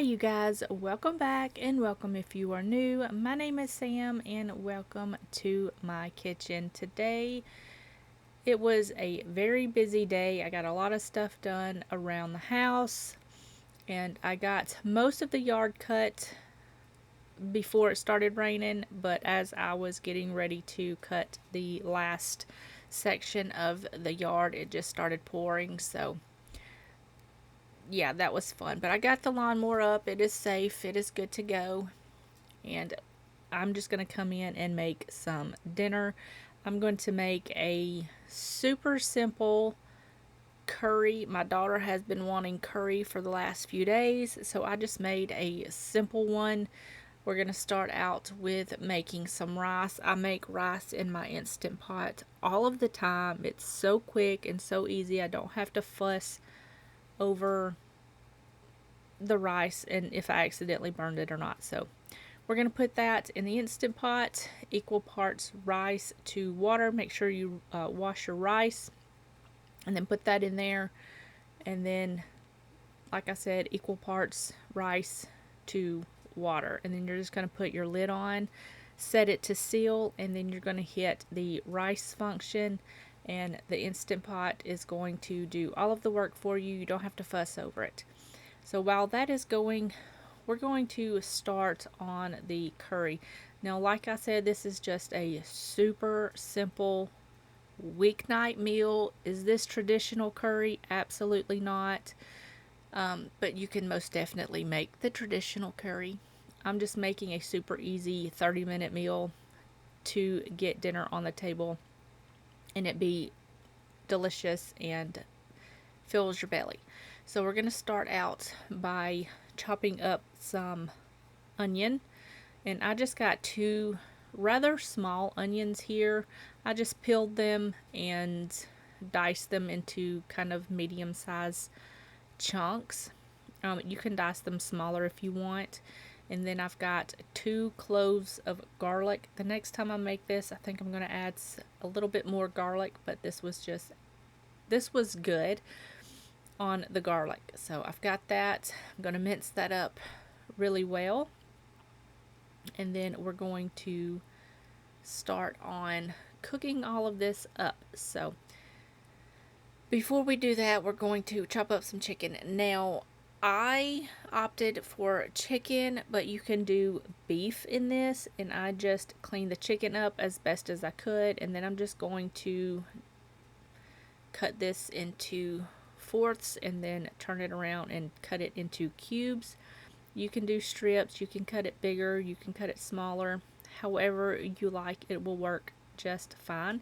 You guys, welcome back and welcome if you are new. My name is Sam and welcome to my kitchen. Today it was a very busy day. I got a lot of stuff done around the house and I got most of the yard cut before it started raining, but as I was getting ready to cut the last section of the yard, it just started pouring. So yeah, that was fun. But I got the lawnmower up. It is safe. It is good to go. And I'm just going to come in and make some dinner. I'm going to make a super simple curry. My daughter has been wanting curry for the last few days, so I just made a simple one. We're going to start out with making some rice. I make rice in my Instant Pot all of the time. It's so quick and so easy. I don't have to fuss over the rice and if I accidentally burned it or not. So we're going to put that in the Instant Pot, equal parts rice to water. Make sure you wash your rice and then put that in there. And then, like I said, equal parts rice to water. And then you're just going to put your lid on, set it to seal, and then you're going to hit the rice function. And the Instant Pot is going to do all of the work for you. You don't have to fuss over it. So while that is going, we're going to start on the curry. Now, like I said, this is just a super simple weeknight meal. Is this traditional curry? Absolutely not. But you can most definitely make the traditional curry. I'm just making a super easy 30-minute meal to get dinner on the table and it be delicious and fills your belly. So we're going to start out by chopping up some onion. And I just got two rather small onions here. I just peeled them and diced them into kind of medium size chunks. You can dice them smaller if you want. And then I've got 2 cloves of garlic. The next time I make this, I think I'm going to add a little bit more garlic, but this was good on the garlic. So I've got that. I'm going to mince that up really well. And then we're going to start on cooking all of this up. So before we do that, we're going to chop up some chicken. Now, I opted for chicken, but you can do beef in this, and I just cleaned the chicken up as best as I could, and then I'm just going to cut this into fourths and then turn it around and cut it into cubes. You can do strips, you can cut it bigger, you can cut it smaller, however you like. It will work just fine.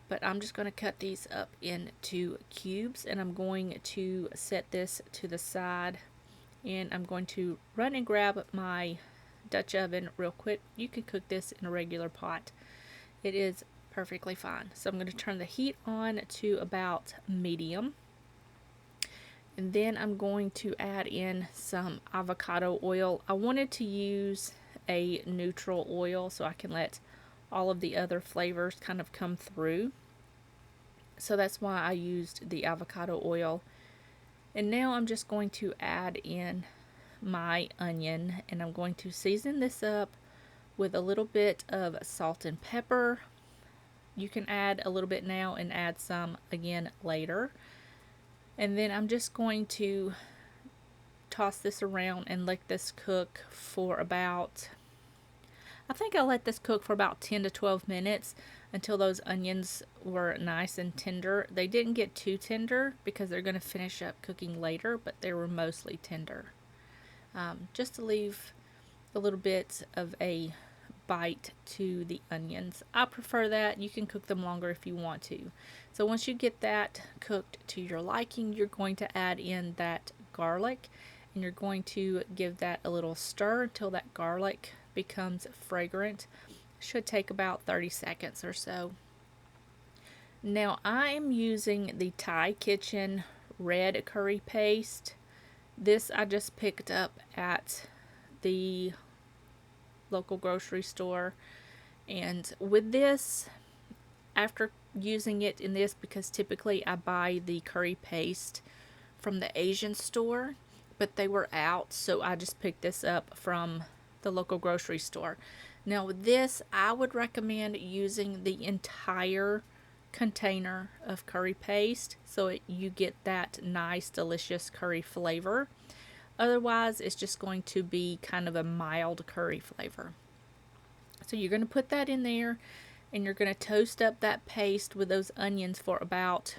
But I'm just going to cut these up into cubes, and I'm going to set this to the side, and I'm going to run and grab my Dutch oven real quick. You can cook this in a regular pot. It is perfectly fine. So I'm going to turn the heat on to about medium. And then I'm going to add in some avocado oil. I wanted to use a neutral oil so I can let all of the other flavors kind of come through. So that's why I used the avocado oil. And now I'm just going to add in my onion, and I'm going to season this up with a little bit of salt and pepper. You can add a little bit now and add some again later. And then I'm just going to toss this around and let this cook for about, I think I'll let this cook for about 10 to 12 minutes until those onions were nice and tender. They didn't get too tender because they're going to finish up cooking later, but they were mostly tender. Just to leave a little bit of a bite to the onions. I prefer that. You can cook them longer if you want to. So once you get that cooked to your liking, you're going to add in that garlic, and you're going to give that a little stir until that garlic becomes fragrant. Should take about 30 seconds or so. Now I am using the Thai Kitchen red curry paste. This I just picked up at the local grocery store, and with this, after using it in this, because typically I buy the curry paste from the Asian store, but they were out, so I just picked this up from the local grocery store. Now with this, I would recommend using the entire container of curry paste so you get that nice delicious curry flavor. Otherwise, it's just going to be kind of a mild curry flavor. So you're going to put that in there, and you're going to toast up that paste with those onions for about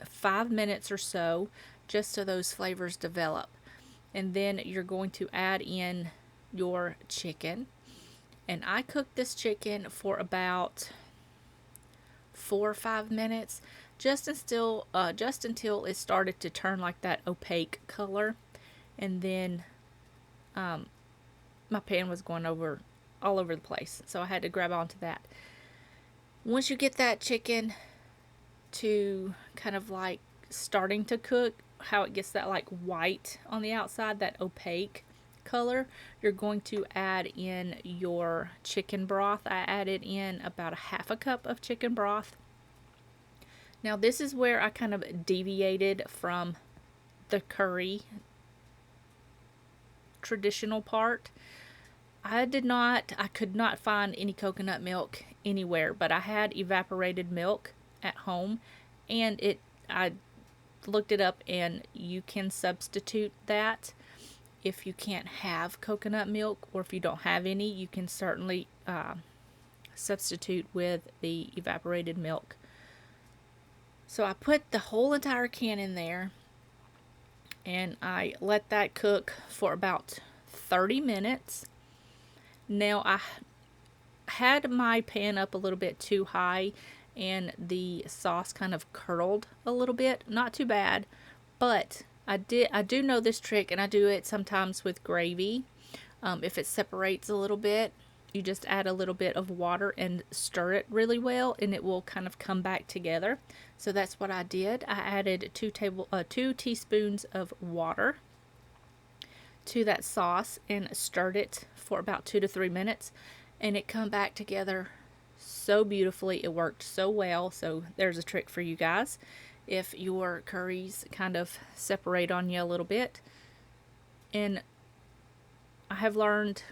5 minutes or so, just so those flavors develop. And then you're going to add in your chicken. And I cooked this chicken for about 4 or 5 minutes, just until it started to turn like that opaque color. And then my pan was going all over the place, so I had to grab onto that. Once you get that chicken to kind of like starting to cook, how it gets that like white on the outside, that opaque color, you're going to add in your chicken broth. I added in about a half a cup of chicken broth. Now this is where I kind of deviated from the curry traditional part. I could not find any coconut milk anywhere, but I had evaporated milk at home, and I looked it up, and you can substitute that if you can't have coconut milk, or if you don't have any, you can certainly substitute with the evaporated milk. So I put the whole entire can in there, and I let that cook for about 30 minutes. Now I had my pan up a little bit too high, and the sauce kind of curdled a little bit. Not too bad, but I do know this trick, and I do it sometimes with gravy. If it separates a little bit, you just add a little bit of water and stir it really well, and it will kind of come back together. So that's what I did. I added 2 teaspoons of water to that sauce and stirred it for about 2 to 3 minutes, and it come back together so beautifully. It worked so well. So there's a trick for you guys if your curries kind of separate on you a little bit. And I have learned,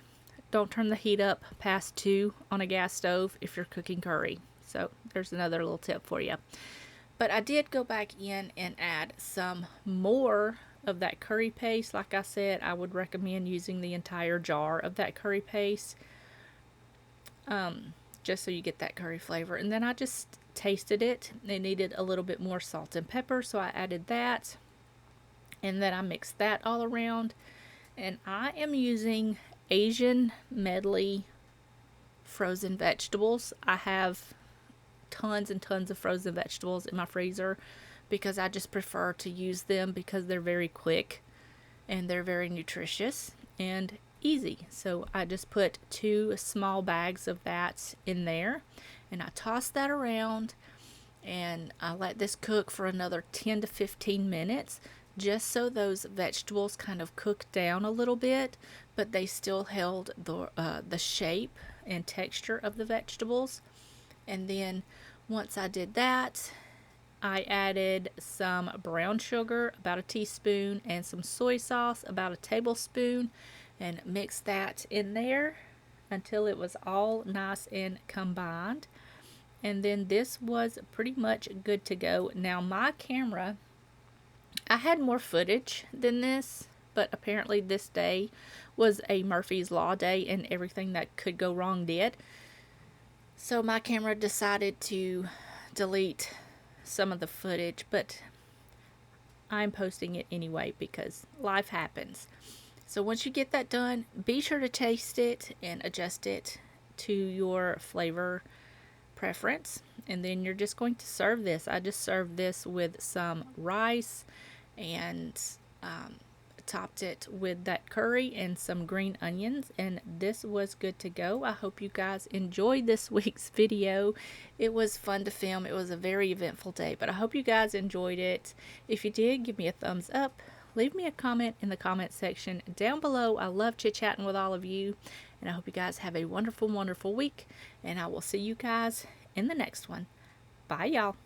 don't turn the heat up past 2 on a gas stove if you're cooking curry. So there's another little tip for you. But I did go back in and add some more of that curry paste. Like I said, I would recommend using the entire jar of that curry paste, just so you get that curry flavor. And then I just tasted it. It needed a little bit more salt and pepper, so I added that, and then I mixed that all around. And I am using Asian medley frozen vegetables. I have tons and tons of frozen vegetables in my freezer because I just prefer to use them because they're very quick and they're very nutritious and easy. So I just put 2 small bags of that in there, and I toss that around, and I let this cook for another 10 to 15 minutes, just so those vegetables kind of cooked down a little bit, but they still held the shape and texture of the vegetables. And then once I did that, I added some brown sugar, about a teaspoon, and some soy sauce, about a tablespoon, and mixed that in there until it was all nice and combined. And then this was pretty much good to go. Now my camera, I had more footage than this, but apparently this day was a Murphy's Law day, and everything that could go wrong did. So my camera decided to delete some of the footage, but I'm posting it anyway because life happens. So once you get that done, be sure to taste it and adjust it to your flavor preference. And then you're just going to serve this. I just served this with some rice and topped it with that curry and some green onions, and this was good to go. I hope you guys enjoyed this week's video. It was fun to film. It was a very eventful day, but I hope you guys enjoyed it. If you did, give me a thumbs up. Leave me a comment in the comment section down below. I love chit-chatting with all of you, and I hope you guys have a wonderful, wonderful week, and I will see you guys in the next one. Bye, y'all.